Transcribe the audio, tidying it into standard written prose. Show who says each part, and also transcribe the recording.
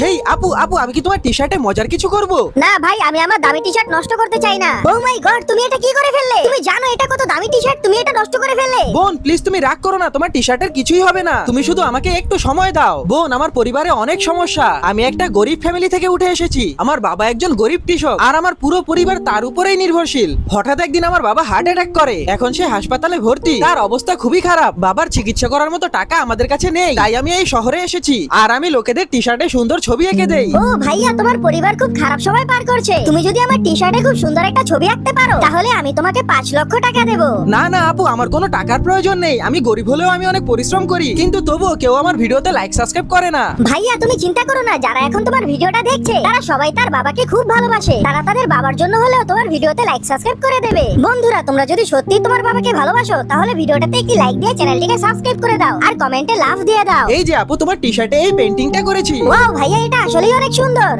Speaker 1: হেই আপু আপু, আমি কি তোমার টি শার্টে মজার কিছু করব?
Speaker 2: না ভাই, আমি আমার দামি টি শার্ট নষ্ট করতে চাই না। ও মাই গড, তুমি এটা কি করে ফেললে? তুমি জানো এটা কত দামি টি শার্ট, তুমি এটা নষ্ট করে ফেললে।
Speaker 1: বোন প্লিজ তুমি রাগ করো না, তোমার টি শার্টের কিছুই হবে না। তুমি শুধু আমাকে একটু সময় দাও। বোন, আমার পরিবারে অনেক সমস্যা। আমি একটা গরিব ফ্যামিলি থেকে উঠে এসেছি। আমার বাবা একজন গরিব কৃষক আর আমার পুরো পরিবার তার উপরেই নির্ভরশীল। হঠাৎ একদিন আমার বাবা হার্ট অ্যাটাক করে। এখন সে হাসপাতালে ভর্তি। তার অবস্থা খুবই খারাপ। বাবার চিকিৎসা করার মতো টাকা আমাদের কাছে নেই। তাই আমি এই শহরে এসেছি আর আমি লোকেদের টি শার্টে সুন্দর ছবি এঁকে দেই।
Speaker 2: ও ভাইয়া, তোমার পরিবার খুব খারাপ সময় পার করছে। তুমি যদি আমার টি শার্টে খুব সুন্দর একটা ছবি আঁকতে পারো তাহলে আমি তোমাকে 5 লক্ষ টাকা দেব।
Speaker 1: না না আপু, আমার কোনো টাকার প্রয়োজন নেই। আমি গরিব হলেও আমি অনেক পরিশ্রম করি, কিন্তু তবুও কেউ আমার ভিডিওতে লাইক সাবস্ক্রাইব করে না।
Speaker 2: ভাইয়া তুমি চিন্তা করো না, যারা এখন তোমার ভিডিওটা দেখছে তারা সবাই তার বাবাকে খুব ভালোবাসে। তারা তাদের বাবার জন্য হলেও তোমার ভিডিওতে লাইক সাবস্ক্রাইব করে দেবে। বন্ধুরা, তোমরা যদি সত্যি তোমার বাবাকে ভালোবাসো তাহলে ভিডিওটাতে একটি লাইক দিয়ে চ্যানেলটিকে সাবস্ক্রাইব করে দাও আর কমেন্টে লাভ দিয়ে দাও।
Speaker 1: এই যে আপু, তোমার টি শার্টে এই পেন্টিংটা করেছি।
Speaker 2: ওয়াও ভাইয়া, এটা আসলেই অনেক সুন্দর।